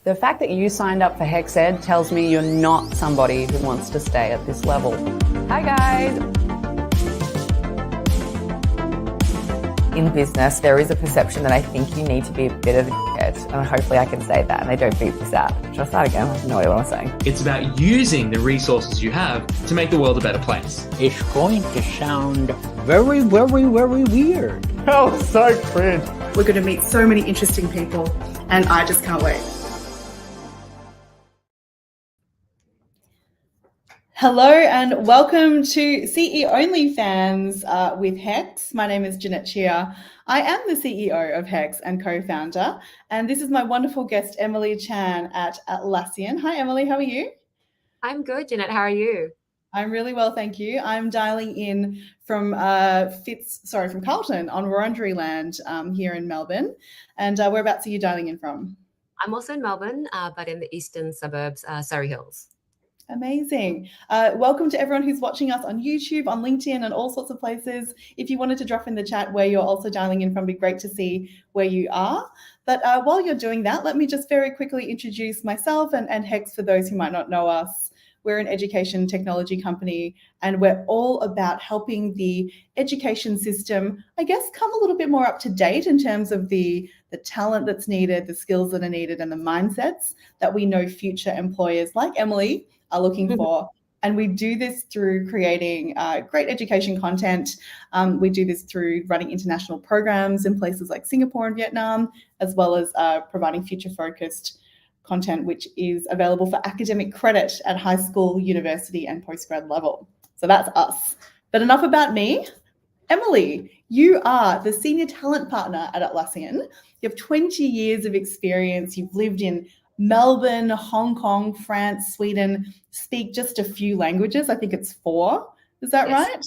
The fact that you signed up for HEX Ed tells me you're not somebody who wants to stay at this level. Hi guys. In business, there is a perception that I think you need to be a bit of a dickhead, and hopefully I can say that and they don't beat this out. Should I start again? I have no idea what I'm saying. It's about using the resources you have to make the world a better place. It's going to sound very, very, very weird. Oh, so cringe. We're going to meet so many interesting people, and I just can't wait. Hello and welcome to CE-only Fans with HEX. My name is Jeanette Cheah. I am the CEO of HEX and co-founder, and this is my wonderful guest, Emily Chan at Atlassian. Hi, Emily. How are you? I'm good, Jeanette. How are you? I'm really well, thank you. I'm dialing in from Carlton on Wurundjeri land here in Melbourne. And whereabouts are you dialing in from? I'm also in Melbourne, but in the eastern suburbs, Surrey Hills. Amazing. Welcome to everyone who's watching us on YouTube, on LinkedIn, and all sorts of places. If you wanted to drop in the chat where you're also dialing in from, it'd be great to see where you are. But while you're doing that, let me just very quickly introduce myself and HEX for those who might not know us. We're an education technology company, and we're all about helping the education system, I guess, come a little bit more up to date in terms of the talent that's needed, the skills that are needed, and the mindsets that we know future employers like Emily are looking for. And we do this through creating great education content. We do this through running international programs in places like Singapore and Vietnam, as well as providing future-focused content, which is available for academic credit at high school, university, and postgrad level. So that's us. But enough about me. Emily, you are the Senior Talent Partner at Atlassian. You have 20 years of experience. You've lived in Melbourne, Hong Kong, France, Sweden, speak just a few languages. I think it's 4. Is that right?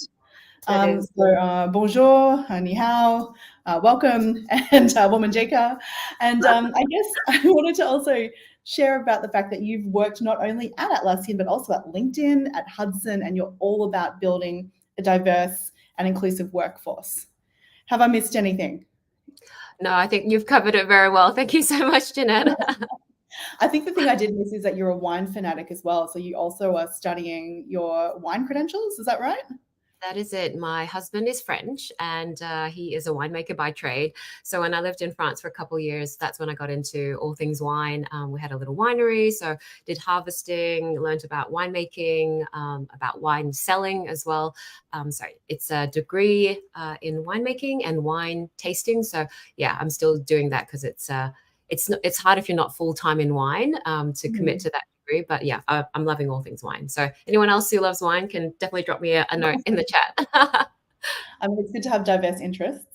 So bonjour, ni hao, welcome, and womanjeka. And I guess I wanted to also share about the fact that you've worked not only at Atlassian, but also at LinkedIn, at Hudson, and you're all about building a diverse and inclusive workforce. Have I missed anything? No, I think you've covered it very well. Thank you so much, Jeanette. I think the thing I did miss is that you're a wine fanatic as well. So you also are studying your wine credentials. Is that right? That is it. My husband is French and he is a winemaker by trade. So when I lived in France for a couple of years, that's when I got into all things wine. We had a little winery, so did harvesting, learned about winemaking, about wine selling as well. It's a degree in winemaking and wine tasting. So yeah, I'm still doing that because it's hard if you're not full-time in wine to commit to that degree. But yeah, I'm loving all things wine. So anyone else who loves wine can definitely drop me a note in the chat. It's good to have diverse interests.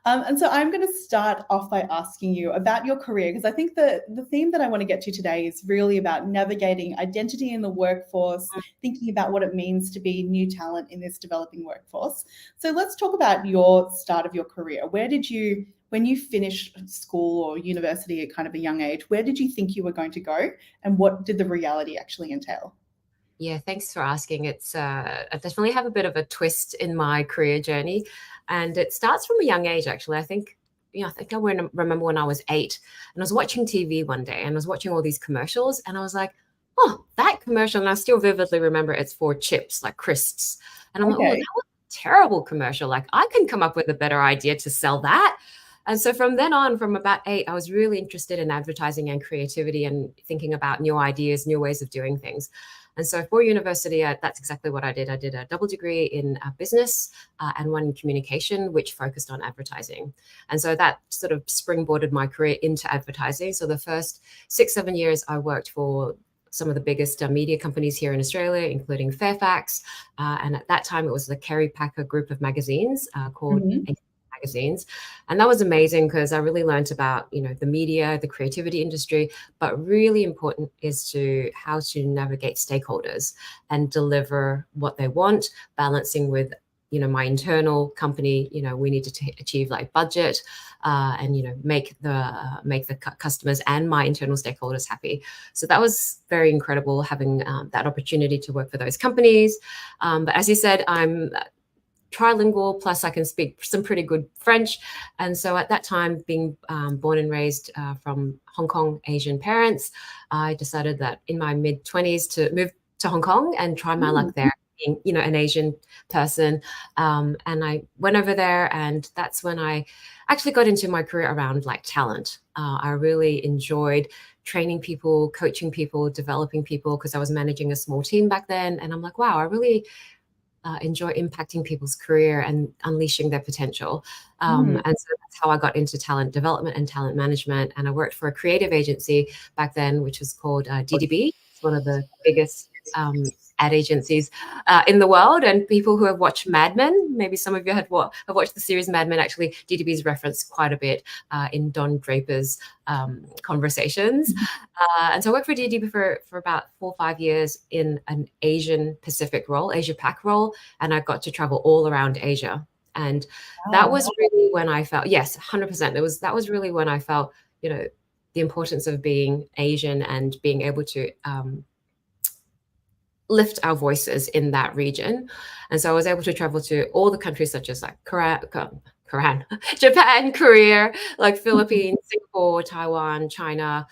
And so I'm going to start off by asking you about your career, because I think the theme that I want to get to today is really about navigating identity in the workforce, thinking about what it means to be new talent in this developing workforce. So let's talk about your start of your career. When you finished school or university at kind of a young age, where did you think you were going to go, and what did the reality actually entail? Yeah, thanks for asking. I definitely have a bit of a twist in my career journey, and it starts from a young age, actually. I think I remember when I was 8 and I was watching TV one day and I was watching all these commercials and I was like, oh, that commercial, and I still vividly remember it's for chips, like crisps. And I'm like, oh, that was a terrible commercial. Like I can come up with a better idea to sell that. And so from then on, from about 8, I was really interested in advertising and creativity and thinking about new ideas, new ways of doing things. And so for university, that's exactly what I did. I did a double degree in business and one in communication, which focused on advertising. And so that sort of springboarded my career into advertising. So the first 6-7 years, I worked for some of the biggest media companies here in Australia, including Fairfax. And at that time, it was the Kerry Packer group of magazines called magazines. And that was amazing because I really learned about, the media, the creativity industry, but really important is how to navigate stakeholders and deliver what they want, balancing with, my internal company, we need to achieve like budget and, make the customers and my internal stakeholders happy. So that was very incredible having that opportunity to work for those companies. But as you said, I'm trilingual, plus I can speak some pretty good French. And so at that time, being born and raised from Hong Kong Asian parents, I decided that in my mid-20s to move to Hong Kong and try my luck there, being, you know, an Asian person. And I went over there, and that's when I actually got into my career around like talent. I really enjoyed training people, coaching people, developing people, because I was managing a small team back then. And I'm like, wow, I really enjoy impacting people's career and unleashing their potential. And so that's how I got into talent development and talent management. And I worked for a creative agency back then, which was called DDB. It's one of the biggest ad agencies in the world. And people who have watched Mad Men, maybe some of you have watched the series Mad Men. Actually, DDB is referenced quite a bit in Don Draper's conversations. And so I worked for DDB for about 4 or 5 years in an Asian Pacific role, Asia Pac role, and I got to travel all around Asia. And that was really when I felt, yes, 100%. That was really when I felt, you know, the importance of being Asian and being able to lift our voices in that region. And so I was able to travel to all the countries such as like Japan, Korea, like Philippines, Singapore, Taiwan, China,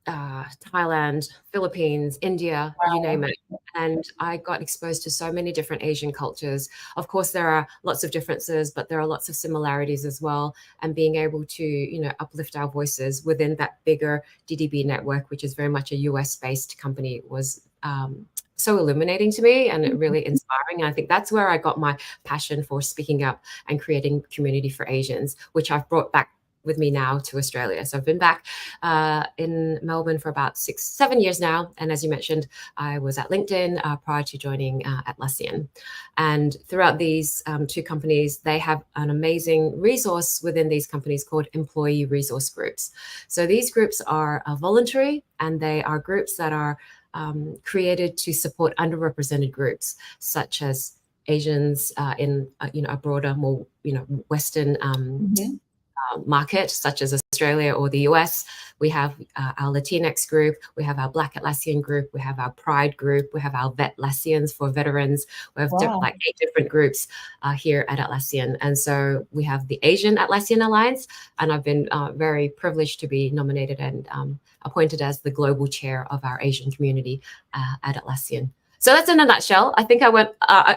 Thailand, Philippines, India, you name it. And I got exposed to so many different Asian cultures. Of course, there are lots of differences, but there are lots of similarities as well. And being able to, you know, uplift our voices within that bigger DDB network, which is very much a US-based company, was so illuminating to me and really inspiring. And I think that's where I got my passion for speaking up and creating community for Asians, which I've brought back with me now to Australia. So I've been back in Melbourne for about 6-7 years now. And as you mentioned, I was at LinkedIn prior to joining Atlassian. And throughout these 2 companies, they have an amazing resource within these companies called employee resource groups. So these groups are voluntary, and they are groups that are created to support underrepresented groups, such as Asians in a broader, more Western market, such as Australia or the US. We have our Latinx group, we have our Black Atlassian group, we have our Pride group, we have our Vetlassians for veterans. We have like 8 different groups here at Atlassian. And so we have the Asian Atlassian Alliance, and I've been very privileged to be nominated and appointed as the global chair of our Asian community at Atlassian. So that's in a nutshell. I think I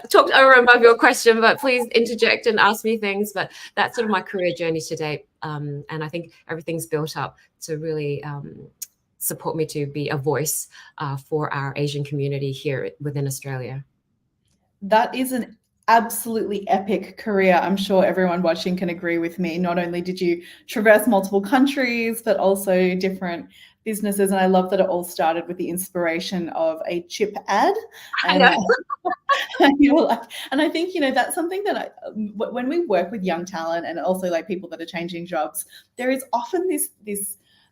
talked over and above your question, but please interject and ask me things. But that's sort of my career journey to date. And I think everything's built up to really support me to be a voice for our Asian community here within Australia. That is an absolutely epic career. I'm sure everyone watching can agree with me. Not only did you traverse multiple countries, but also different businesses. And I love that it all started with the inspiration of a chip ad. And, and I think, that's something that when we work with young talent and also like people that are changing jobs, there is often this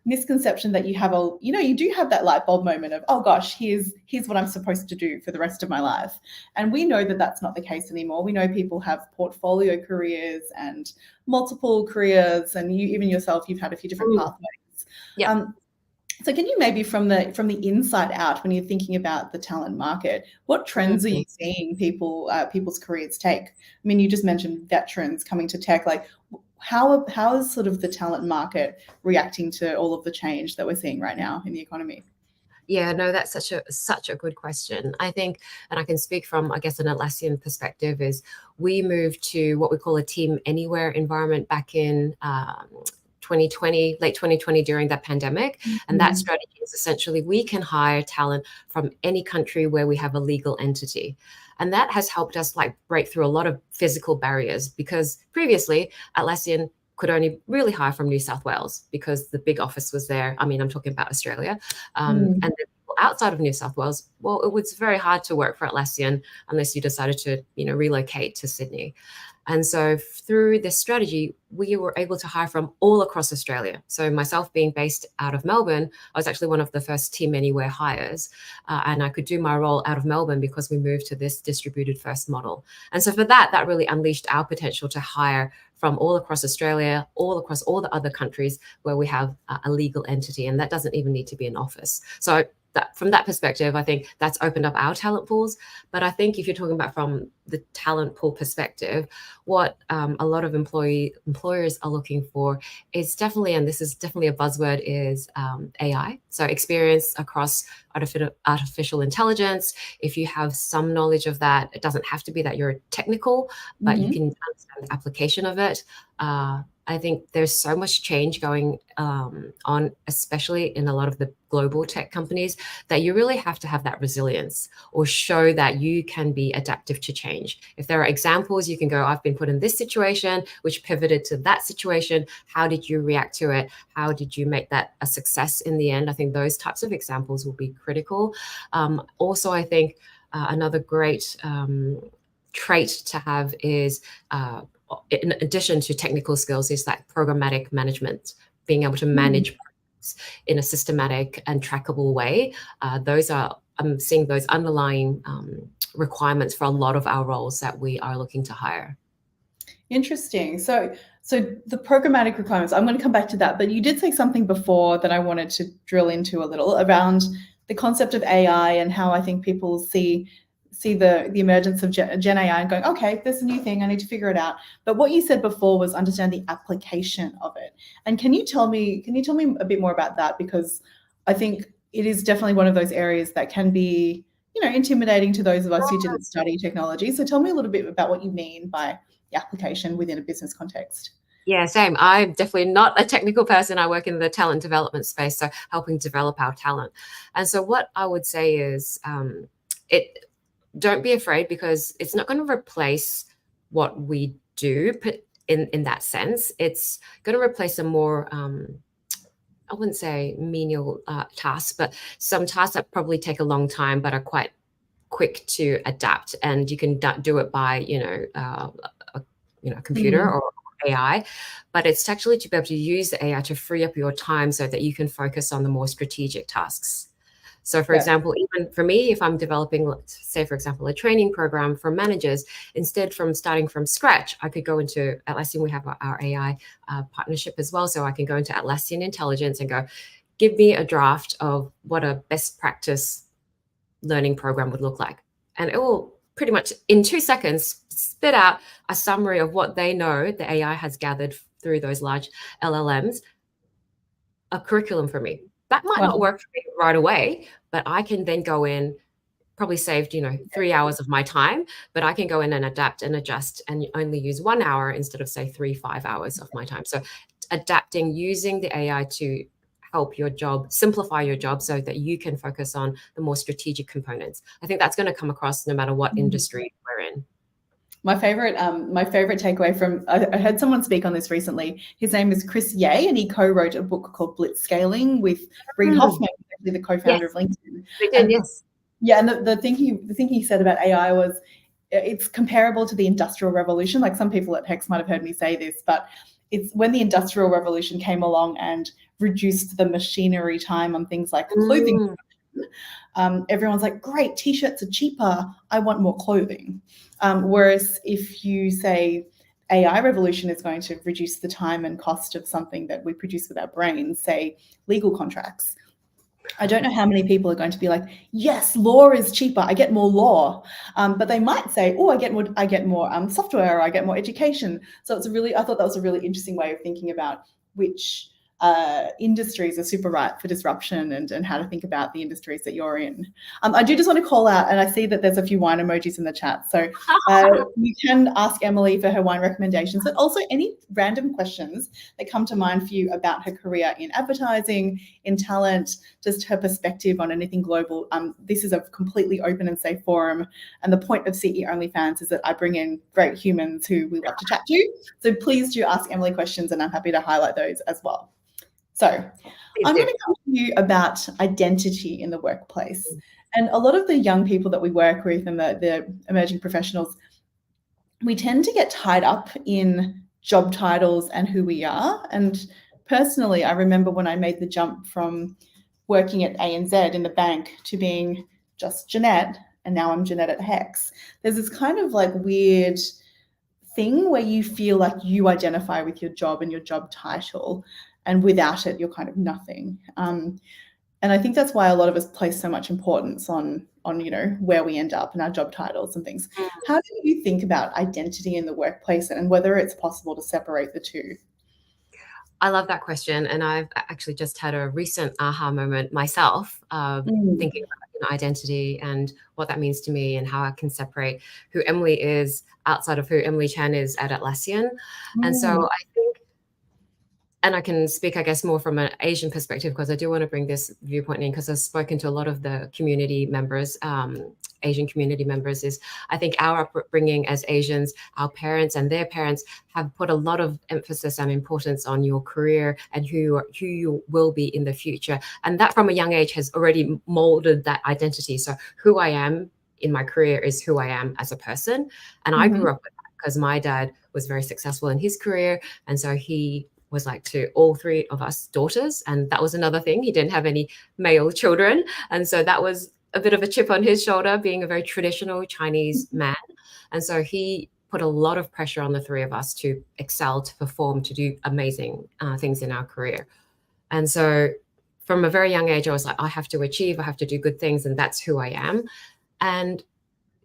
misconception that you have you do have that light bulb moment of, oh gosh, here's what I'm supposed to do for the rest of my life. And we know that that's not the case anymore. We know people have portfolio careers and multiple careers, and you even yourself, you've had a few different pathways. Yeah. So can you maybe from the inside out, when you're thinking about the talent market, what trends are you seeing people's careers take? I mean, you just mentioned veterans coming to tech. Like, how is sort of the talent market reacting to all of the change that we're seeing right now in the economy? Yeah, no, that's such a good question. I think, and I can speak from, I guess, an Atlassian perspective, is we moved to what we call a team anywhere environment back in 2020, late 2020, during that pandemic. And that strategy is essentially we can hire talent from any country where we have a legal entity. And that has helped us like break through a lot of physical barriers, because previously Atlassian could only really hire from New South Wales because the big office was there. I mean, I'm talking about Australia. And then people outside of New South Wales, well, it was very hard to work for Atlassian unless you decided to, relocate to Sydney. And so through this strategy, we were able to hire from all across Australia. So myself being based out of Melbourne, I was actually one of the first Team Anywhere hires. And I could do my role out of Melbourne because we moved to this distributed first model. And so for that really unleashed our potential to hire from all across Australia, all across all the other countries where we have a legal entity. And that doesn't even need to be an office. So that from that perspective, I think that's opened up our talent pools. But I think if you're talking about from the talent pool perspective, what a lot of employers are looking for is definitely, and this is definitely a buzzword, is AI. So experience across artificial intelligence. If you have some knowledge of that, it doesn't have to be that you're technical, but you can understand the application of it. I think there's so much change going on, especially in a lot of the global tech companies, that you really have to have that resilience or show that you can be adaptive to change. If there are examples, you can go, I've been put in this situation, which pivoted to that situation. How did you react to it? How did you make that a success in the end? I think those types of examples will be critical. Also, I think another great trait to have is, in addition to technical skills, is that programmatic management, being able to manage in a systematic and trackable way. I'm seeing those underlying requirements for a lot of our roles that we are looking to hire. Interesting. So the programmatic requirements, I'm going to come back to that, but you did say something before that I wanted to drill into a little around the concept of AI and how I think people see the emergence of Gen AI and going, okay, there's a new thing, I need to figure it out. But what you said before was understand the application of it. And can you tell me a bit more about that? Because I think it is definitely one of those areas that can be, intimidating to those of us who didn't study technology. So tell me a little bit about what you mean by the application within a business context. Yeah, same. I'm definitely not a technical person. I work in the talent development space, so helping develop our talent. And so what I would say is, don't be afraid, because it's not going to replace what we do in that sense. It's going to replace a more, I wouldn't say menial tasks, but some tasks that probably take a long time but are quite quick to adapt. And you can do it by, a computer or AI, but it's actually to be able to use the AI to free up your time so that you can focus on the more strategic tasks. So for example, even for me, if I'm developing, say, for example, a training program for managers, instead from starting from scratch, I could go into Atlassian. We have our AI partnership as well. So I can go into Atlassian Intelligence and go, give me a draft of what a best practice learning program would look like. And it will pretty much in 2 seconds spit out a summary of what they know the AI has gathered through those large LLMs, a curriculum for me. That might not work for me right away, but I can then go in, probably saved, 3 hours of my time, but I can go in and adapt and adjust and only use 1 hour instead of, say, 3-5 hours of my time. So adapting, using the AI to help your job, simplify your job so that you can focus on the more strategic components. I think that's going to come across no matter what industry we're in. My favorite takeaway from, I heard someone speak on this recently. His name is Chris Ye, and he co-wrote a book called Blitzscaling with Reid Hoffman, the co-founder of LinkedIn. We did, yes. Yeah, and the thing he said about AI was, it's comparable to the Industrial Revolution. Like, some people at HEX might have heard me say this, but it's when the Industrial Revolution came along and reduced the machinery time on things like clothing. Everyone's like, great, t-shirts are cheaper, I want more clothing. Whereas if you say AI revolution is going to reduce the time and cost of something that we produce with our brains, say legal contracts, I don't know how many people are going to be like, yes, law is cheaper, I get more law. But they might say, oh, I get more software, or I get more education. So I thought that was a really interesting way of thinking about which industries are super ripe for disruption and how to think about the industries that you're in. I do just want to call out, and I see that there's a few wine emojis in the chat. So you can ask Emily for her wine recommendations, but also any random questions that come to mind for you about her career in advertising, in talent, just her perspective on anything global. This is a completely open and safe forum. And the point of CE-only Fans is that I bring in great humans who we love to chat to. So please do ask Emily questions, and I'm happy to highlight those as well. So I'm going to come to you about identity in the workplace. And a lot of the young people that we work with and the emerging professionals, we tend to get tied up in job titles and who we are. And personally, I remember when I made the jump from working at ANZ in the bank to being just Jeanette, and now I'm Jeanette at HEX. There's this kind of like weird thing where you feel like you identify with your job and your job title, and without it, you're kind of nothing. And And I think that's why a lot of us place so much importance on where we end up and our job titles and things. How do you think about identity in the workplace and whether it's possible to separate the two? I love that question. And I've actually just had a recent aha moment myself, thinking about identity and what that means to me and how I can separate who Emily is outside of who Emily Chan is at Atlassian. And so I think, and I can speak, I guess, more from an Asian perspective, because I do want to bring this viewpoint in, because I've spoken to a lot of the community members, Asian community members, is I think our upbringing as Asians, our parents and their parents have put a lot of emphasis and importance on your career and who you will be in the future. And that from a young age has already molded that identity. So who I am in my career is who I am as a person. And I grew up with that because my dad was very successful in his career. And so he was like to all three of us daughters. And that was another thing. He didn't have any male children. And so that was a bit of a chip on his shoulder, being a very traditional Chinese man. And so he put a lot of pressure on the three of us to excel, to perform, to do amazing things in our career. And so from a very young age, I was like, I have to achieve, I have to do good things, and that's who I am. And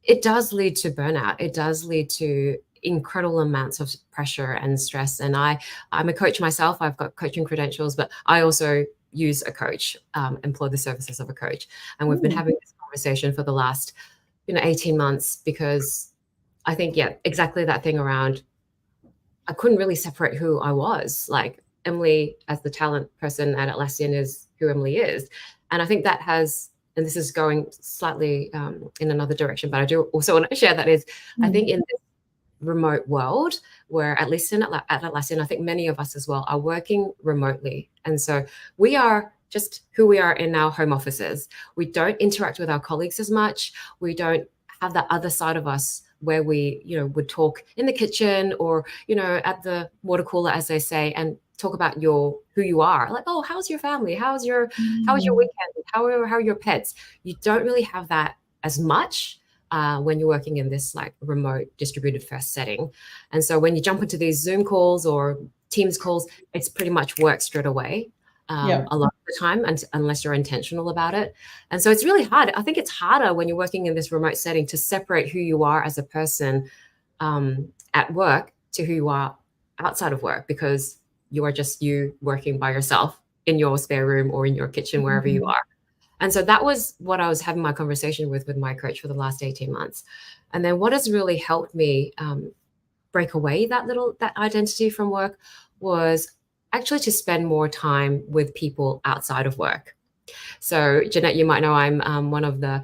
it does lead to burnout. It does lead to incredible amounts of pressure and stress. And I'm a coach myself. I've got coaching credentials, but I also use a coach, employ the services of a coach. And we've been having this conversation for the last 18 months, because I think, exactly that thing around, I couldn't really separate who I was. Like, Emily as the talent person at Atlassian is who Emily is. And I think that has, and this is going slightly in another direction, but I do also want to share that is, I think in this remote world, where at least at Atlassian, I think many of us as well are working remotely. And so we are just who we are in our home offices. We don't interact with our colleagues as much. We don't have that other side of us where we, would talk in the kitchen or, at the water cooler, as they say, and talk about who you are. Like, oh, how's your family? How was your weekend? How are your pets? You don't really have that as much when you're working in this like remote distributed first setting. And so when you jump into these Zoom calls or Teams calls, it's pretty much work straight away a lot of the time, unless you're intentional about it. And so it's really hard. I think it's harder when you're working in this remote setting to separate who you are as a person at work to who you are outside of work, because you are just you working by yourself in your spare room or in your kitchen, wherever you are. And so that was what I was having my conversation with my coach for the last 18 months. And then what has really helped me break away that identity from work was actually to spend more time with people outside of work. So Jeanette, you might know I'm one of the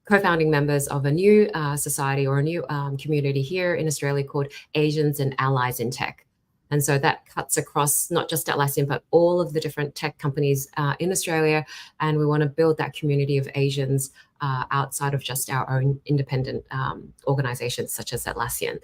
co-founding members of a new society or a new community here in Australia called Asians and Allies in Tech. And so that cuts across not just Atlassian, but all of the different tech companies in Australia. And we want to build that community of Asians outside of just our own independent organizations, such as Atlassian.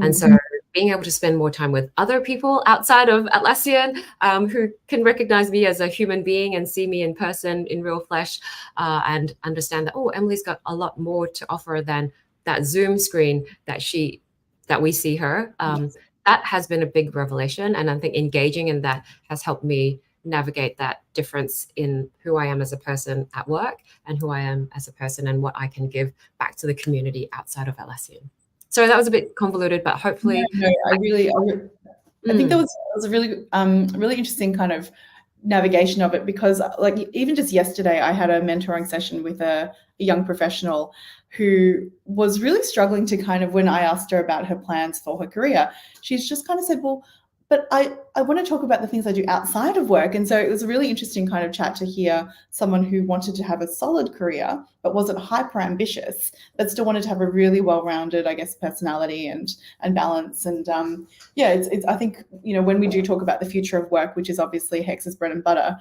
And so being able to spend more time with other people outside of Atlassian who can recognize me as a human being and see me in person, in real flesh, and understand that, oh, Emily's got a lot more to offer than that Zoom screen that we see her. That has been a big revelation. And I think engaging in that has helped me navigate that difference in who I am as a person at work and who I am as a person and what I can give back to the community outside of Atlassian. So that was a bit convoluted, but hopefully. I think that was a really, really interesting kind of navigation of it, because like even just yesterday, I had a mentoring session with a young professional who was really struggling to kind of, when I asked her about her plans for her career, she's just kind of said, well, but I want to talk about the things I do outside of work. And so it was a really interesting kind of chat to hear someone who wanted to have a solid career, but wasn't hyper ambitious, but still wanted to have a really well-rounded, I guess, personality and balance. And it's I think, when we do talk about the future of work, which is obviously HEX's bread and butter,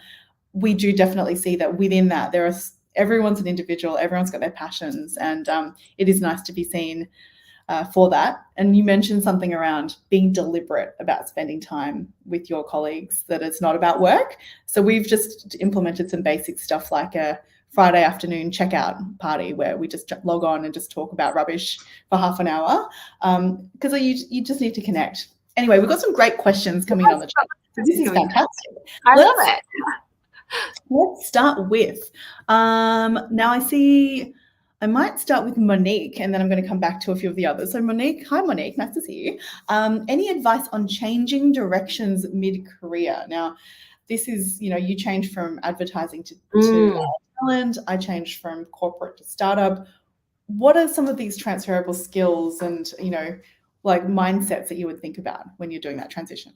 we do definitely see that within that everyone's an individual, everyone's got their passions, and it is nice to be seen for that. And you mentioned something around being deliberate about spending time with your colleagues, that it's not about work. So we've just implemented some basic stuff like a Friday afternoon checkout party where we just log on and just talk about rubbish for half an hour, because you just need to connect. Anyway, we've got some great questions coming on the chat. So this is fantastic. I love it. let's start with, now I might start with Monique, and then I'm going to come back to a few of the others. So Monique, hi Monique, nice to see you. Any advice on changing directions mid-career? Now, this is, you changed from advertising to talent. I changed from corporate to startup. What are some of these transferable skills and, like mindsets that you would think about when you're doing that transition?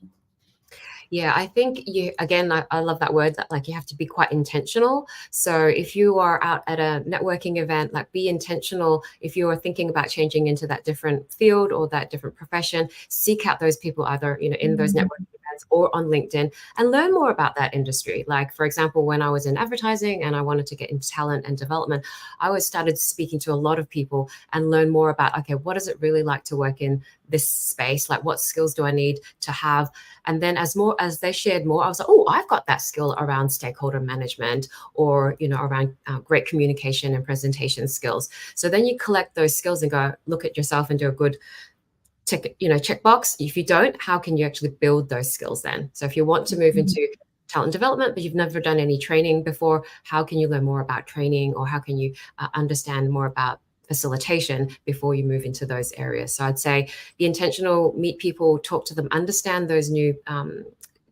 Yeah, I think I love that word, that like you have to be quite intentional. So if you are out at a networking event, like be intentional. If you are thinking about changing into that different field or that different profession, seek out those people either, in those networking events or on LinkedIn and learn more about that industry. Like, for example, when I was in advertising and I wanted to get into talent and development, I always started speaking to a lot of people and learn more about, okay, what is it really like to work in this space? Like, what skills do I need to have? And then as they shared more, I was like, oh, I've got that skill around stakeholder management or, around great communication and presentation skills. So then you collect those skills and go look at yourself and do a good checkbox. If you don't, how can you actually build those skills then? So if you want to move into talent development, but you've never done any training before, how can you learn more about training, or how can you understand more about facilitation before you move into those areas? So I'd say be intentional, meet people, talk to them, understand those new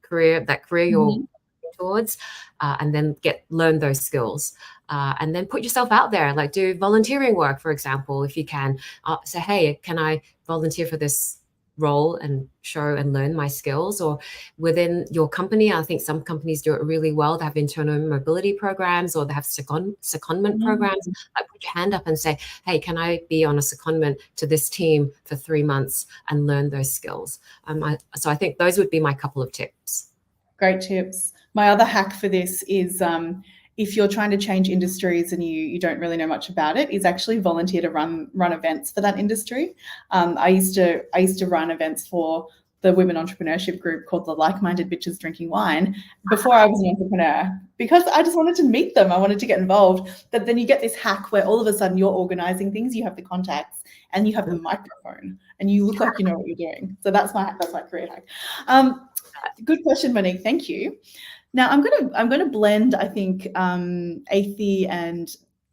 career you're working towards, and then learn those skills. And then put yourself out there, like do volunteering work, for example, if you can. Say, hey, can I volunteer for this role and show and learn my skills? Or within your company, I think some companies do it really well. They have internal mobility programs, or they have secondment programs. Like put your hand up and say, hey, can I be on a secondment to this team for 3 months and learn those skills? So I think those would be my couple of tips. Great tips. My other hack for this is, if you're trying to change industries and you don't really know much about it, is actually volunteer to run events for that industry. I used to run events for the women entrepreneurship group called the Like-Minded Bitches Drinking Wine before I was an entrepreneur, because I just wanted to meet them. I wanted to get involved. But then you get this hack where all of a sudden you're organizing things, you have the contacts and you have the microphone and you look like you know what you're doing. So that's my career hack. Good question, Monique. Thank you. Now I'm gonna blend, I think, Athie and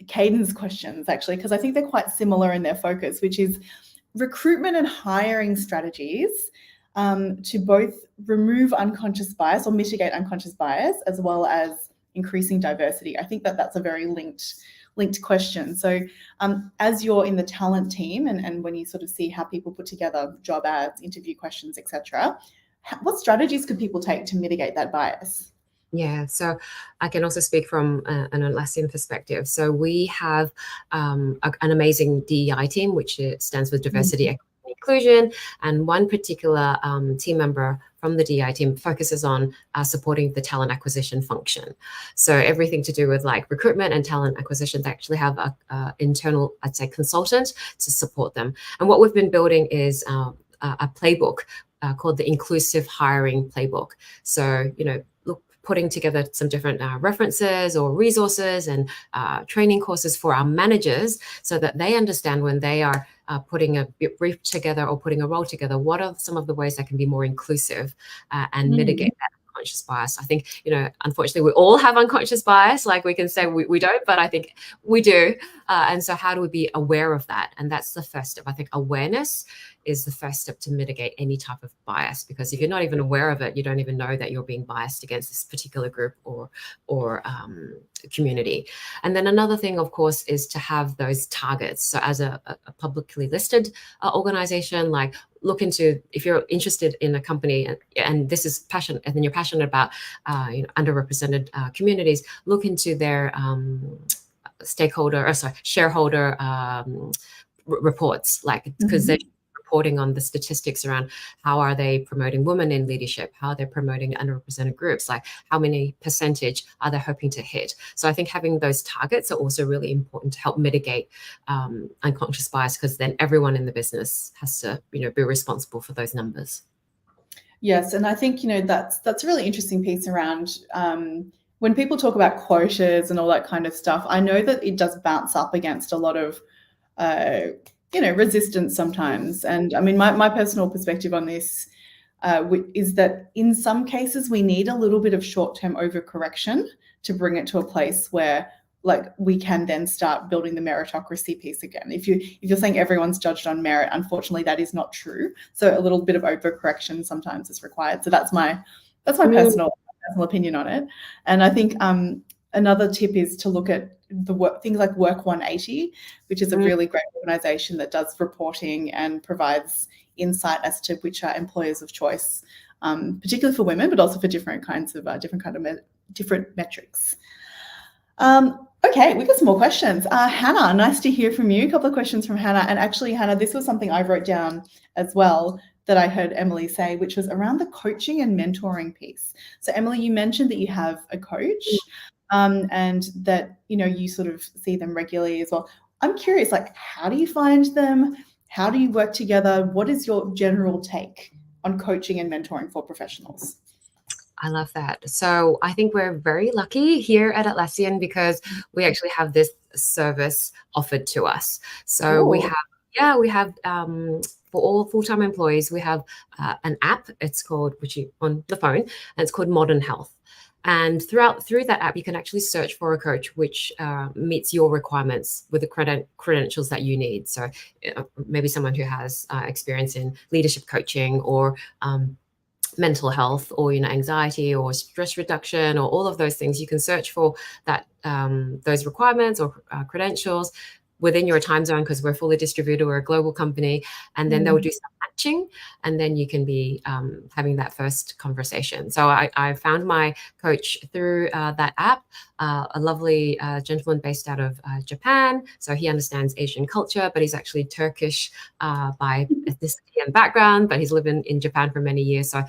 Caden's questions actually, because I think they're quite similar in their focus, which is recruitment and hiring strategies to both remove unconscious bias or mitigate unconscious bias, as well as increasing diversity. I think that's a very linked question. So as you're in the talent team and when you sort of see how people put together job ads, interview questions, etc., what strategies could people take to mitigate that bias? Yeah, so I can also speak from an Atlassian perspective. So we have an amazing DEI team, which stands for Diversity, Equity, and Inclusion. And one particular team member from the DEI team focuses on supporting the talent acquisition function. So everything to do with like recruitment and talent acquisition, they actually have a internal, I'd say, consultant to support them. And what we've been building is a playbook called the Inclusive Hiring Playbook. So, putting together some different references or resources and training courses for our managers so that they understand when they are putting a brief together or putting a role together, what are some of the ways that can be more inclusive and mitigate that unconscious bias. I think, unfortunately, we all have unconscious bias. Like we can say we don't, but I think we do. And so how do we be aware of that? And that's the first step. I think awareness is the first step to mitigate any type of bias, because if you're not even aware of it, you don't even know that you're being biased against this particular group or community. And then another thing, of course, is to have those targets. So as a publicly listed organization, like look into, if you're interested in a company and this is passion, and then you're passionate about underrepresented communities, look into their shareholder reports, like, because they're reporting on the statistics around how are they promoting women in leadership, how they're promoting underrepresented groups, like how many percentage are they hoping to hit. So I think having those targets are also really important to help mitigate unconscious bias, because then everyone in the business has to be responsible for those numbers. Yes, and I think that's a really interesting piece around when people talk about quotas and all that kind of stuff. I know that it does bounce up against a lot of resistance sometimes. And I mean, my personal perspective on this, is that in some cases we need a little bit of short-term overcorrection to bring it to a place where like we can then start building the meritocracy piece again. If you're saying everyone's judged on merit, unfortunately that is not true. So a little bit of overcorrection sometimes is required. So that's my personal opinion on it. And I think another tip is to look at things like Work 180, which is a really great organization that does reporting and provides insight as to which are employers of choice, particularly for women, but also for different kinds of different metrics. Okay, we've got some more questions. Hannah, nice to hear from you. A couple of questions from Hannah. And actually, Hannah, this was something I wrote down as well that I heard Emily say, which was around the coaching and mentoring piece. So Emily, you mentioned that you have a coach and that, you sort of see them regularly as well. I'm curious, like, how do you find them? How do you work together? What is your general take on coaching and mentoring for professionals? I love that. So I think we're very lucky here at Atlassian because we actually have this service offered to us. So we have for all full-time employees, we have an app. It's called, on the phone, and it's called Modern Health. And through that app, you can actually search for a coach which meets your requirements with the credentials that you need. So maybe someone who has experience in leadership coaching or mental health or anxiety or stress reduction or all of those things. You can search for that those requirements or credentials within your time zone because we're fully distributed, we're a global company, and then they'll do some matching, and then you can be having that first conversation. So I found my coach through that app, a lovely gentleman based out of Japan. So he understands Asian culture, but he's actually Turkish by ethnicity and background, but he's lived in Japan for many years. So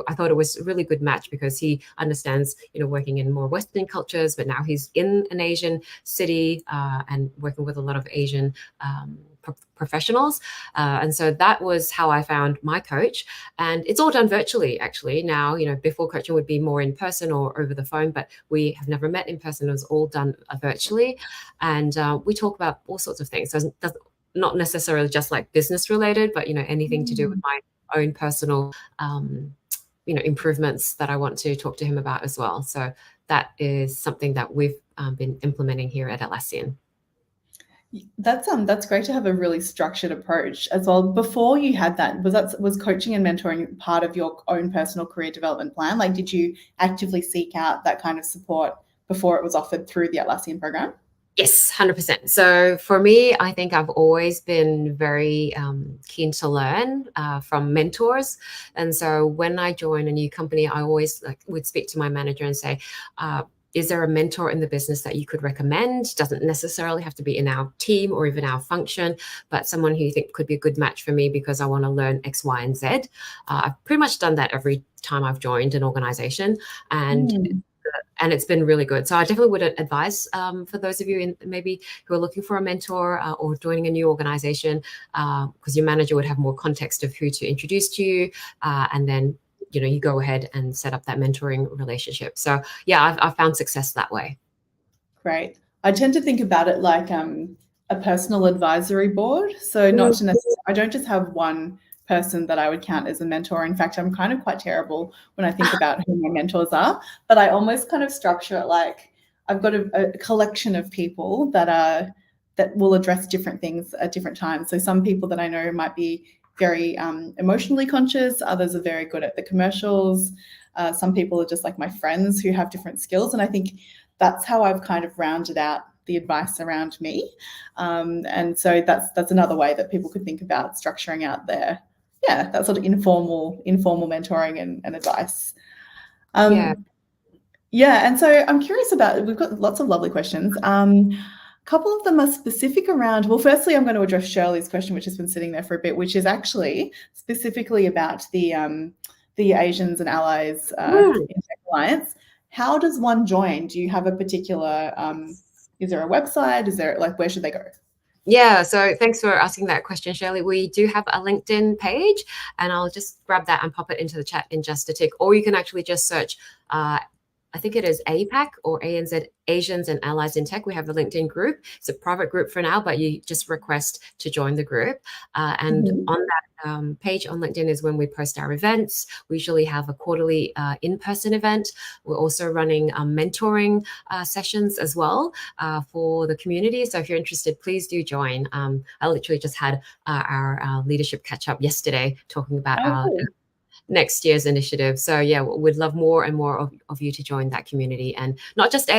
I thought it was a really good match because he understands, working in more Western cultures, but now he's in an Asian city and working with a lot of Asian professionals. And so that was how I found my coach. And it's all done virtually, actually. Now, before coaching would be more in person or over the phone, but we have never met in person. It was all done virtually. And we talk about all sorts of things. So it's not necessarily just like business related, but, anything to do with my own personal, improvements that I want to talk to him about as well. So that is something that we've been implementing here at Atlassian. That's great to have a really structured approach as well. Before you had that, was coaching and mentoring part of your own personal career development plan? Like, did you actively seek out that kind of support before it was offered through the Atlassian program? Yes, 100%. So for me, I think I've always been very keen to learn from mentors. And so when I join a new company, I always would speak to my manager and say, is there a mentor in the business that you could recommend? Doesn't necessarily have to be in our team or even our function, but someone who you think could be a good match for me because I want to learn X, Y, and Z. I've pretty much done that every time I've joined an organization, and it's been really good. So I definitely would advise for those of you maybe who are looking for a mentor or joining a new organization, because your manager would have more context of who to introduce to you, and then you go ahead and set up that mentoring relationship. So yeah, I've found success that way. Great. I tend to think about it like a personal advisory board. So not to necessarily, I don't just have one person that I would count as a mentor. In fact, I'm kind of quite terrible when I think about who my mentors are, but I almost kind of structure it like I've got a collection of people that will address different things at different times. So some people that I know might be very emotionally conscious. Others are very good at the commercials. Some people are just like my friends who have different skills. And I think that's how I've kind of rounded out the advice around me. And so that's another way that people could think about structuring out that sort of informal mentoring and advice. And so I'm curious about, we've got lots of lovely questions. Couple of them are specific around, well, firstly, I'm going to address Shirley's question, which has been sitting there for a bit, which is actually specifically about the Asians and Allies in Tech Alliance. How does one join? Do you have a particular, is there a website? Is there, where should they go? Yeah, so thanks for asking that question, Shirley. We do have a LinkedIn page, and I'll just grab that and pop it into the chat in just a tick. Or you can actually just search I think it is APAC or ANZ, Asians and Allies in Tech. We have a LinkedIn group. It's a private group for now, but you just request to join the group. And on that page on LinkedIn is when we post our events. We usually have a quarterly in-person event. We're also running mentoring sessions as well for the community. So if you're interested, please do join. I literally just had our leadership catch up yesterday talking about our next year's initiative. So yeah, we'd love more and more of you to join that community, and not just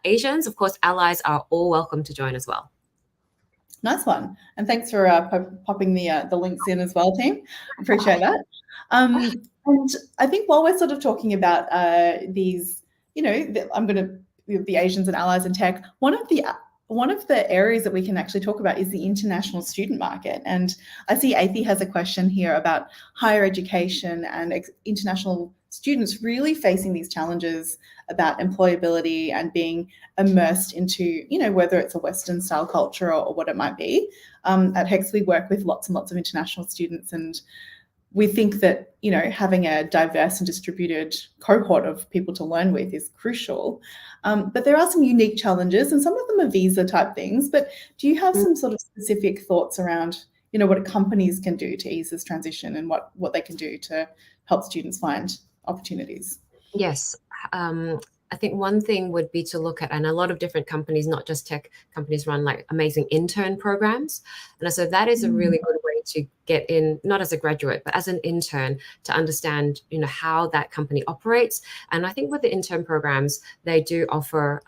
Asians, of course, allies are all welcome to join as well. Nice one. And thanks for popping the links in as well, team. Appreciate that. And I think while we're sort of talking about these, the Asians and allies in tech, one of the areas that we can actually talk about is the international student market. And I see Athie has a question here about higher education and international students really facing these challenges about employability and being immersed into, whether it's a Western style culture or what it might be. At HEX, we work with lots and lots of international students, and we think that, having a diverse and distributed cohort of people to learn with is crucial. But there are some unique challenges, and some of them are visa type things. But do you have some sort of specific thoughts around, what companies can do to ease this transition and what they can do to help students find opportunities? Yes. I think one thing would be to look at, and a lot of different companies, not just tech companies, run like amazing intern programs. And so that is a really good way to get in, not as a graduate, but as an intern, to understand, how that company operates. And I think with the intern programs, they do offer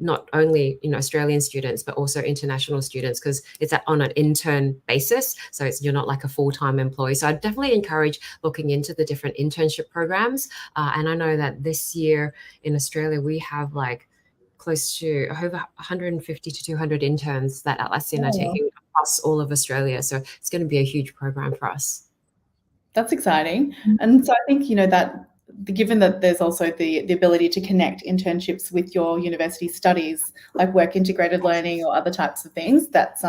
not only Australian students, but also international students, because it's on an intern basis. So you're not like a full-time employee. So I definitely encourage looking into the different internship programs. And I know that this year in Australia, we have like close to over 150 to 200 interns that Atlassian are taking across all of Australia. So it's going to be a huge program for us. That's exciting. And so I think, that given that there's also the ability to connect internships with your university studies, like work integrated learning or other types of things, that's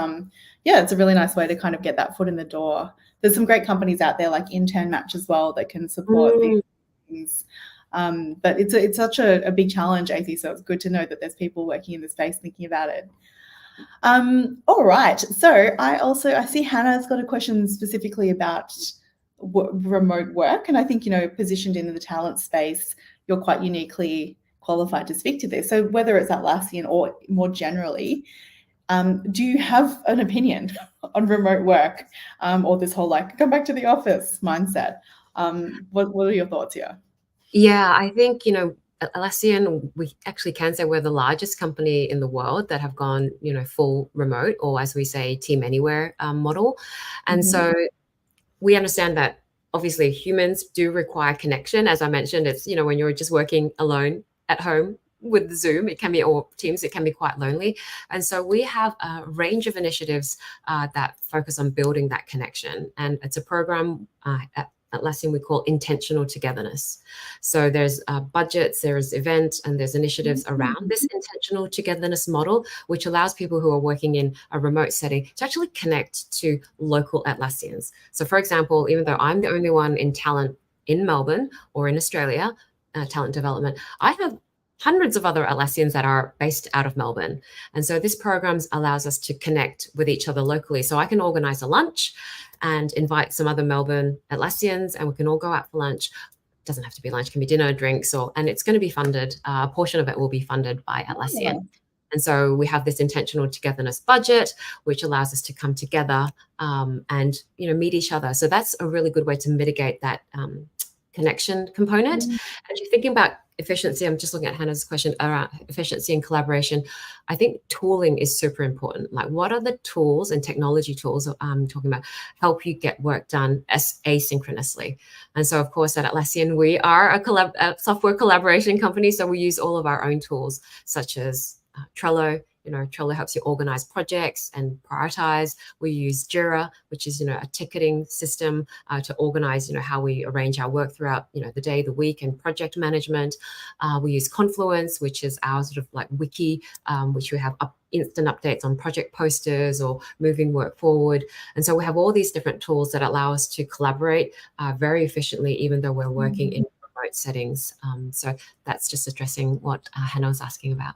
it's a really nice way to kind of get that foot in the door. There's some great companies out there like Intern Match as well that can support these things. But it's such a big challenge, Athie, so it's good to know that there's people working in the space thinking about it. All right. So I see Hannah's got a question specifically about remote work, and I think positioned in the talent space, you're quite uniquely qualified to speak to this. So whether it's Atlassian or more generally, do you have an opinion on remote work or this whole come back to the office mindset? What are your thoughts here? Yeah, I think Atlassian, we actually can say we're the largest company in the world that have gone full remote, or as we say, team anywhere model. And so we understand that obviously humans do require connection. As I mentioned, it's, when you're just working alone at home with Zoom, it can be, or Teams, it can be quite lonely. And so we have a range of initiatives that focus on building that connection. And it's a program at Atlassian we call intentional togetherness. So there's budgets, there's events, and there's initiatives around this intentional togetherness model, which allows people who are working in a remote setting to actually connect to local Atlassians. So for example, even though I'm the only one in talent in Melbourne or in Australia, talent development, I have hundreds of other Atlassians that are based out of Melbourne. And so this program allows us to connect with each other locally. So I can organize a lunch and invite some other Melbourne Atlassians, and we can all go out for lunch. It doesn't have to be lunch, it can be dinner, drinks, and it's going to be funded. A portion of it will be funded by Atlassian. And so we have this intentional togetherness budget, which allows us to come together and meet each other. So that's a really good way to mitigate that connection component. And you're thinking about efficiency, I'm just looking at Hannah's question around efficiency and collaboration. I think tooling is super important. Like, what are the tools and technology tools I'm talking about help you get work done asynchronously? And so, of course, at Atlassian, we are a software collaboration company. So we use all of our own tools, such as Trello. Trello helps you organize projects and prioritize. We use Jira, which is, a ticketing system to organize, how we arrange our work throughout, the day, the week, and project management. We use Confluence, which is our sort of like wiki, which we have instant updates on project posters or moving work forward. And so we have all these different tools that allow us to collaborate very efficiently, even though we're working in a remote note settings. So that's just addressing what Hannah was asking about.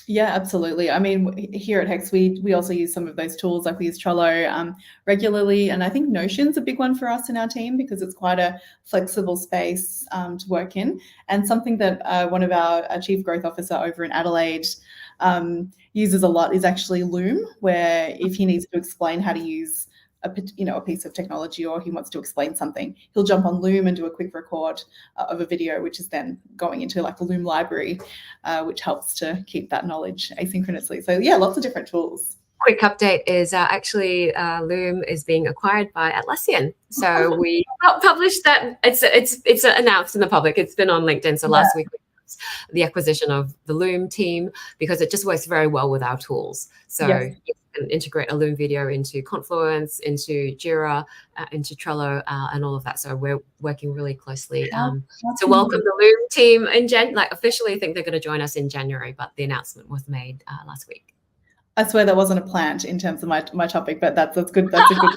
Yeah, absolutely. I mean, here at HEX, we also use some of those tools, like we use Trello regularly. And I think Notion's a big one for us in our team because it's quite a flexible space to work in. And something that one of our Chief Growth Officer over in Adelaide uses a lot is actually Loom, where if he needs to explain how to use a piece of technology, or he wants to explain something, he'll jump on Loom and do a quick record of a video, which is then going into like a Loom library, which helps to keep that knowledge asynchronously. So yeah, lots of different tools. Quick update is actually Loom is being acquired by Atlassian. So we published that. It's announced in the public. It's been on LinkedIn. So last week we announced the acquisition of the Loom team because it just works very well with our tools. So you can integrate a Loom video into Confluence, into Jira, into Trello, and all of that. So we're working really closely to welcome the Loom team in officially. I think they're going to join us in January, but the announcement was made last week. I swear that wasn't a plant in terms of my topic, but that's good. That's a good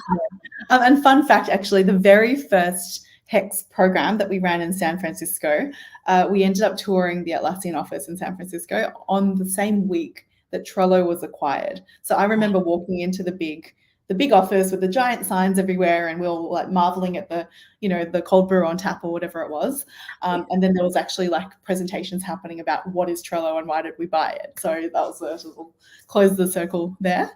and fun fact, actually, the very first HEX program that we ran in San Francisco, we ended up touring the Atlassian office in San Francisco on the same week that Trello was acquired. So I remember walking into the big office with the giant signs everywhere, and we were like marveling at the cold brew on tap or whatever it was. And then there was actually like presentations happening about what is Trello and why did we buy it. So that was we'll close the circle there.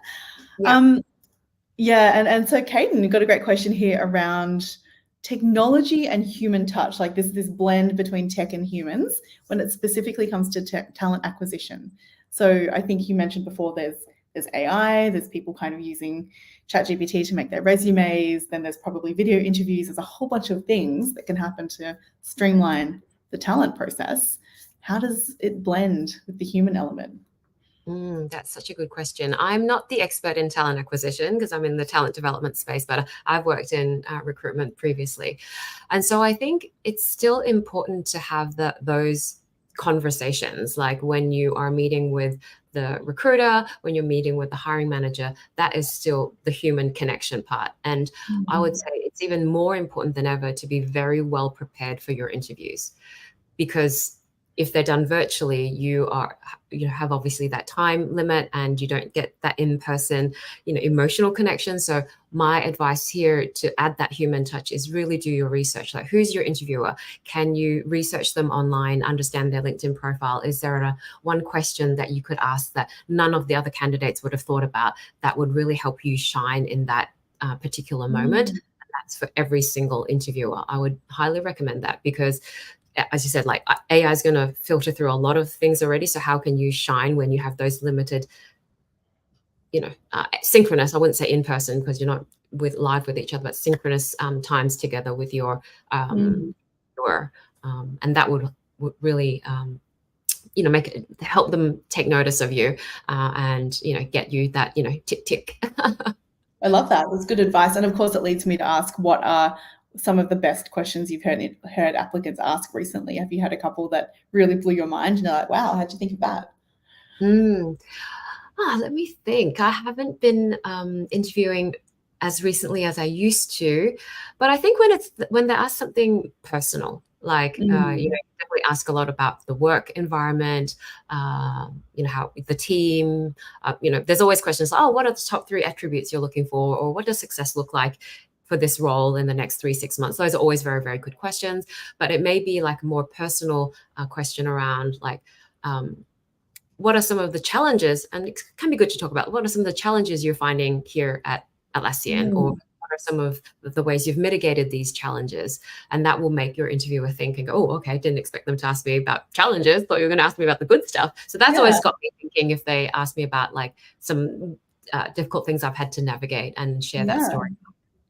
Yeah. And so Caden, you've got a great question here around technology and human touch, like this blend between tech and humans when it specifically comes to talent acquisition. So I think you mentioned before there's AI, there's people kind of using ChatGPT to make their resumes, then there's probably video interviews, there's a whole bunch of things that can happen to streamline the talent process. How does it blend with the human element? That's such a good question. I'm not the expert in talent acquisition because I'm in the talent development space, but I've worked in recruitment previously. And so I think it's still important to have those conversations, like when you are meeting with the recruiter, when you're meeting with the hiring manager, that is still the human connection part. And I would say it's even more important than ever to be very well prepared for your interviews, because if they're done virtually, you have obviously that time limit and you don't get that in-person, emotional connection. So my advice here to add that human touch is really do your research. Like, who's your interviewer? Can you research them online, understand their LinkedIn profile? Is there one question that you could ask that none of the other candidates would have thought about that would really help you shine in that particular moment? And that's for every single interviewer. I would highly recommend that because, as you said, like AI is going to filter through a lot of things already. So how can you shine when you have those limited, synchronous, I wouldn't say in person because you're not live with each other, but synchronous times together with your, and that would really, help them take notice of you and, get you that, tick. I love that. That's good advice. And of course, it leads me to ask, what are some of the best questions you've heard applicants ask recently? Have you had a couple that really blew your mind and you're like, wow, how'd you think of that? Let me think. I haven't been interviewing as recently as I used to, but I think when they ask something personal, like you definitely ask a lot about the work environment, how the team, there's always questions like, what are the top 3 attributes you're looking for, or what does success look like for this role in the next 3-6 months? Those are always very, very good questions, but it may be like a more personal question around like, what are some of the challenges, and it can be good to talk about, what are some of the challenges you're finding here at Atlassian, or what are some of the ways you've mitigated these challenges? And that will make your interviewer think and go, oh, okay, I didn't expect them to ask me about challenges, thought you were going to ask me about the good stuff. So that's always got me thinking if they ask me about like some difficult things I've had to navigate and share that story.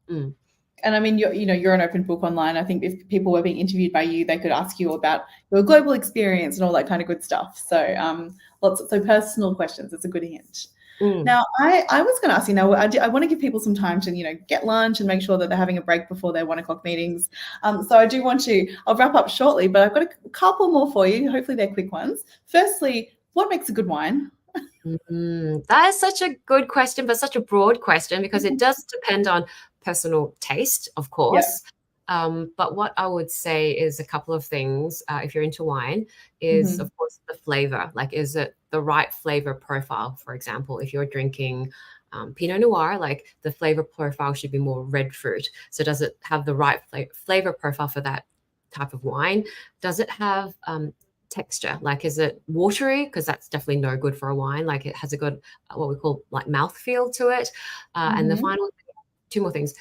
And I mean, you're an open book online. I think if people were being interviewed by you, they could ask you about your global experience and all that kind of good stuff. So so personal questions. It's a good hint. Now, I was going to ask you, I want to give people some time to, get lunch and make sure that they're having a break before their 1 o'clock meetings. So I do I'll wrap up shortly, but I've got a couple more for you. Hopefully they're quick ones. Firstly, what makes a good wine? That is such a good question, but such a broad question because it does depend on personal taste, of course. But what I would say is a couple of things. If you're into wine, is of course the flavor. Like, is it the right flavor profile? For example, if you're drinking Pinot Noir, like the flavor profile should be more red fruit. So does it have the right flavor profile for that type of wine? Does it have texture? Like, is it watery? Because that's definitely no good for a wine. Like, it has a good what we call like mouthfeel to it. And the final two more things.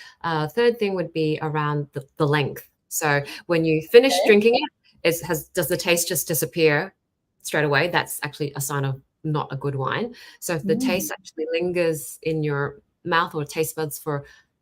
Third thing would be around the length. So when you finish drinking it, does the taste just disappear straight away? That's actually a sign of not a good wine. So if the taste actually lingers in your mouth or taste buds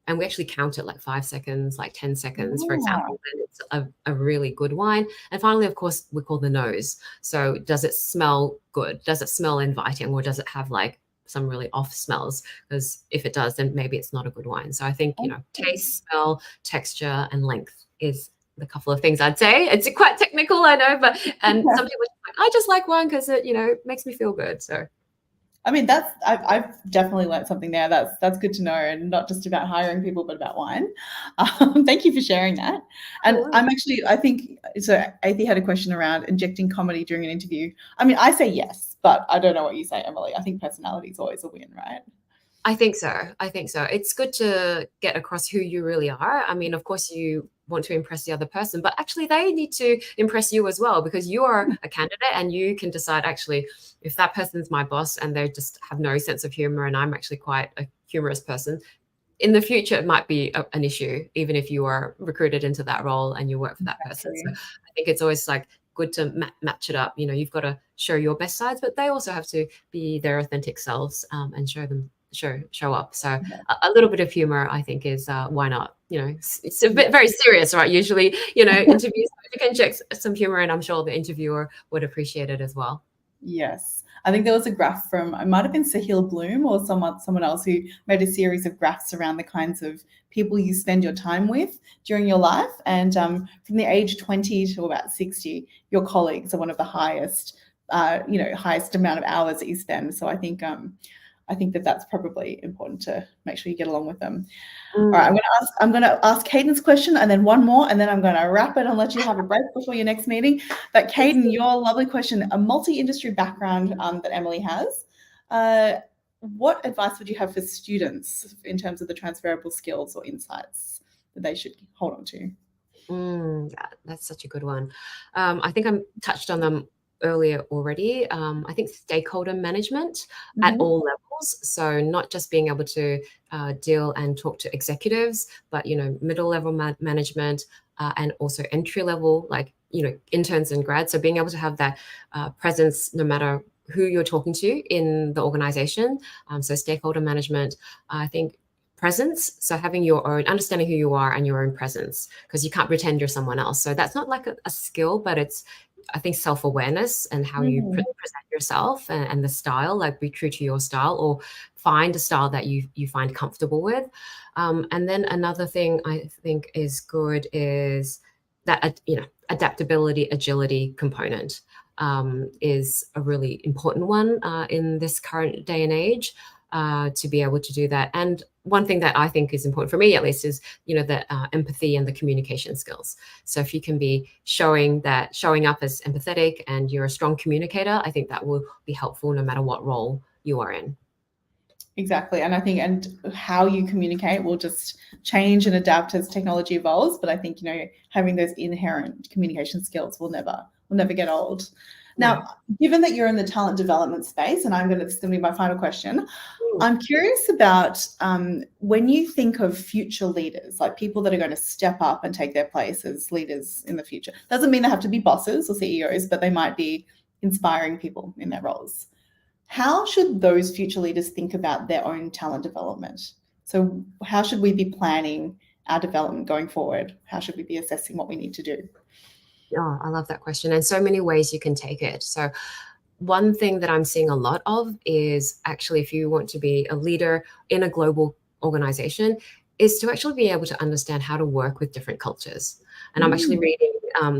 and we actually count it like 5 seconds, like 10 seconds, for example, then it's a really good wine. And finally, of course, we call the nose. So does it smell good? Does it smell inviting, or does it have like some really off smells? Because if it does, then maybe it's not a good wine. So I think, taste, smell, texture, and length is the couple of things I'd say. It's quite technical, I know, but some people are like, I just like wine because it makes me feel good. So I mean, I've definitely learned something there. That's good to know, and not just about hiring people, but about wine. Thank you for sharing that. And I think so. Athie had a question around injecting comedy during an interview. I mean, I say yes, but I don't know what you say, Emily. I think personality is always a win, right? I think so. It's good to get across who you really are. I mean, of course, you want to impress the other person, but actually they need to impress you as well, because you are a candidate and you can decide, actually, if that person's my boss and they just have no sense of humor and I'm actually quite a humorous person, in the future, it might be an issue, even if you are recruited into that role and you work for that person. So I think it's always like good to match it up. You've got to show your best sides, but they also have to be their authentic selves and show up. So a little bit of humor, I think, is why not? It's a bit very serious, right? Usually, interviews, you can inject some humor, and I'm sure the interviewer would appreciate it as well. Yes. I think there was a graph from, it might have been Sahil Bloom or someone else who made a series of graphs around the kinds of people you spend your time with during your life. And from the age 20 to about 60, your colleagues are one of the highest amount of hours that you spend. So I think that's probably important to make sure you get along with them. All right, I'm going to ask Caden's question, and then one more, and then I'm going to wrap it and let you have a break before your next meeting. But Caden, your lovely question, a multi-industry background that Emily has. What advice would you have for students in terms of the transferable skills or insights that they should hold on to? Yeah, that's such a good one. I think I touched on them earlier already. I think stakeholder management at all levels. So not just being able to deal and talk to executives, but middle level management and also entry level, like interns and grads. So being able to have that presence no matter who you're talking to in the organization. So stakeholder management, I think. Presence, so having your own, understanding who you are and your own presence, because you can't pretend you're someone else. So that's not like a skill, but it's, I think, self-awareness and how you present yourself and the style, like be true to your style or find a style that you find comfortable with. And then another thing I think is good is that, adaptability, agility component is a really important one in this current day and age. To be able to do that. And one thing that I think is important for me, at least, is the empathy and the communication skills. So if you can be showing up as empathetic and you're a strong communicator, I think that will be helpful no matter what role you are in. Exactly. And I think, and how you communicate will just change and adapt as technology evolves. But I think, having those inherent communication skills will never get old. Now, given that you're in the talent development space, and this is going to be my final question, I'm curious about when you think of future leaders, like people that are going to step up and take their place as leaders in the future. Doesn't mean they have to be bosses or CEOs, but they might be inspiring people in their roles. How should those future leaders think about their own talent development? So how should we be planning our development going forward? How should we be assessing what we need to do? Oh, I love that question. And so many ways you can take it. So one thing that I'm seeing a lot of is actually, if you want to be a leader in a global organization, is to actually be able to understand how to work with different cultures. And I'm actually reading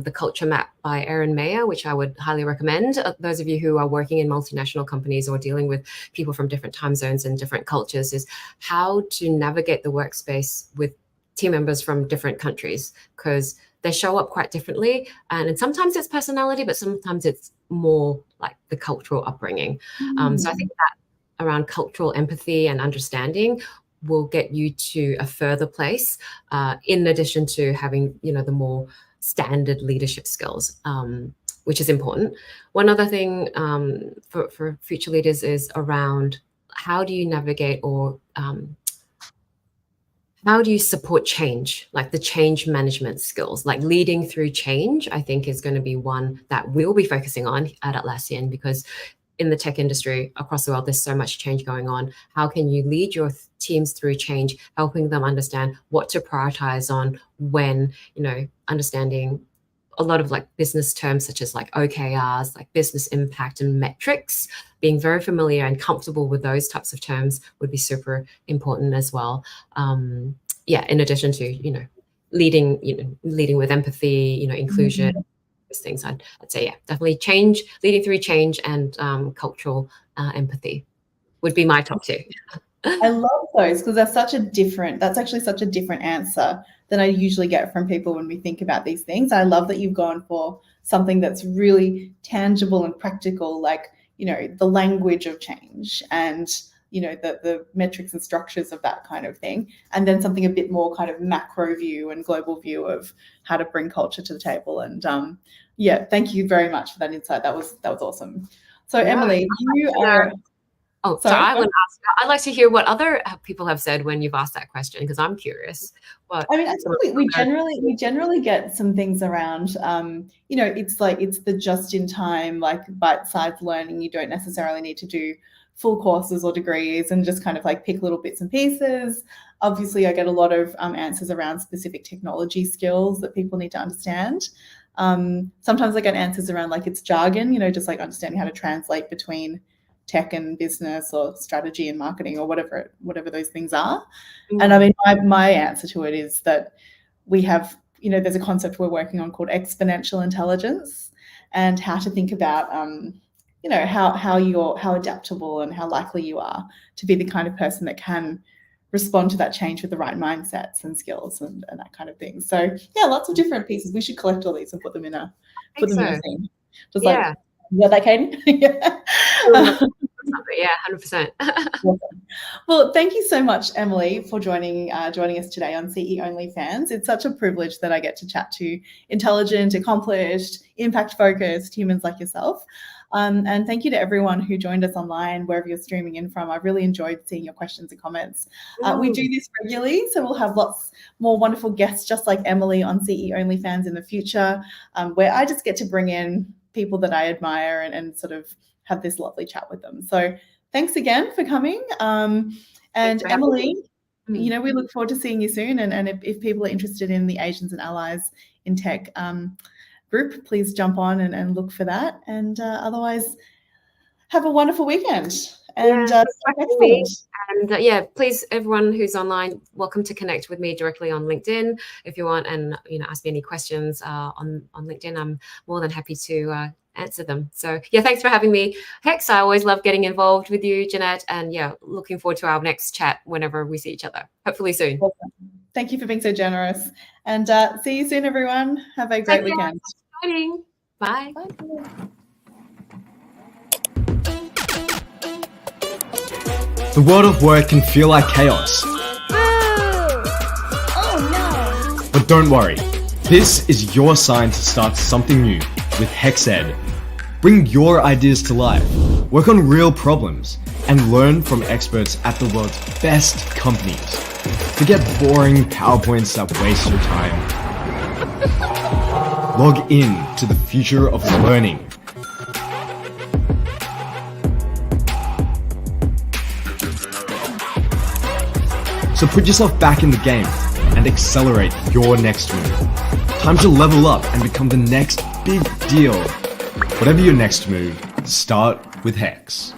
The Culture Map by Erin Meyer, which I would highly recommend. Those of you who are working in multinational companies or dealing with people from different time zones and different cultures, is how to navigate the workspace with team members from different countries, because they show up quite differently. And sometimes it's personality, but sometimes it's more like the cultural upbringing. So I think that around cultural empathy and understanding will get you to a further place, in addition to having, the more standard leadership skills, which is important. One other thing for future leaders is around how do you navigate or how do you support change, like the change management skills, like leading through change, I think is going to be one that we'll be focusing on at Atlassian, because in the tech industry across the world, there's so much change going on. How can you lead your teams through change, helping them understand what to prioritize on when, understanding a lot of like business terms such as like OKRs, like business impact and metrics, being very familiar and comfortable with those types of terms would be super important as well. In addition to, leading with empathy, inclusion, those things, I'd say, definitely leading through change and cultural empathy would be my top two. I love those because that's actually such a different answer than I usually get from people when we think about these things. I love that you've gone for something that's really tangible and practical, like, the language of change and, the metrics and structures of that kind of thing. And then something a bit more kind of macro view and global view of how to bring culture to the table. And thank you very much for that insight. That was awesome. So Emily, you are... Oh, sorry. I'd like to hear what other people have said when you've asked that question, because I'm curious. I think we generally get some things around, it's the just-in-time, like bite-sized learning. You don't necessarily need to do full courses or degrees and just kind of like pick little bits and pieces. Obviously, I get a lot of answers around specific technology skills that people need to understand. Sometimes I get answers around like it's jargon, just like understanding how to translate between tech and business or strategy and marketing or whatever those things are. And I mean, my answer to it is that we have, there's a concept we're working on called exponential intelligence, and how to think about, how adaptable and how likely you are to be the kind of person that can respond to that change with the right mindsets and skills and that kind of thing. So lots of different pieces. We should collect all these and put them in a thing. Just like, you got that, Katie? Yeah. 100%. Awesome. Well, thank you so much, Emily, for joining us today on CE-only Fans. It's such a privilege that I get to chat to intelligent, accomplished, impact-focused humans like yourself. And thank you to everyone who joined us online, wherever you're streaming in from. I really enjoyed seeing your questions and comments. We do this regularly, so we'll have lots more wonderful guests just like Emily on CE-only Fans in the future, where I just get to bring in people that I admire and sort of have this lovely chat with them. So thanks again for coming. And Emily, we look forward to seeing you soon. And if people are interested in the Asians and Allies in Tech group, please jump on and look for that. And otherwise, have a wonderful weekend. And please, everyone who's online, welcome to connect with me directly on LinkedIn if you want, and ask me any questions on LinkedIn. I'm more than happy to answer them. So thanks for having me, Hex. I always love getting involved with you, Jeanette, and looking forward to our next chat whenever we see each other, hopefully soon. Awesome. Thank you for being so generous, and see you soon, everyone. Have a great weekend. Bye. The world of work can feel like chaos. Oh no! But don't worry, this is your sign to start something new with HEX Ed. Bring your ideas to life, work on real problems, and learn from experts at the world's best companies. Forget boring PowerPoints that waste your time. Log in to the future of learning. So put yourself back in the game and accelerate your next move. Time to level up and become the next big deal. Whatever your next move, start with HEX.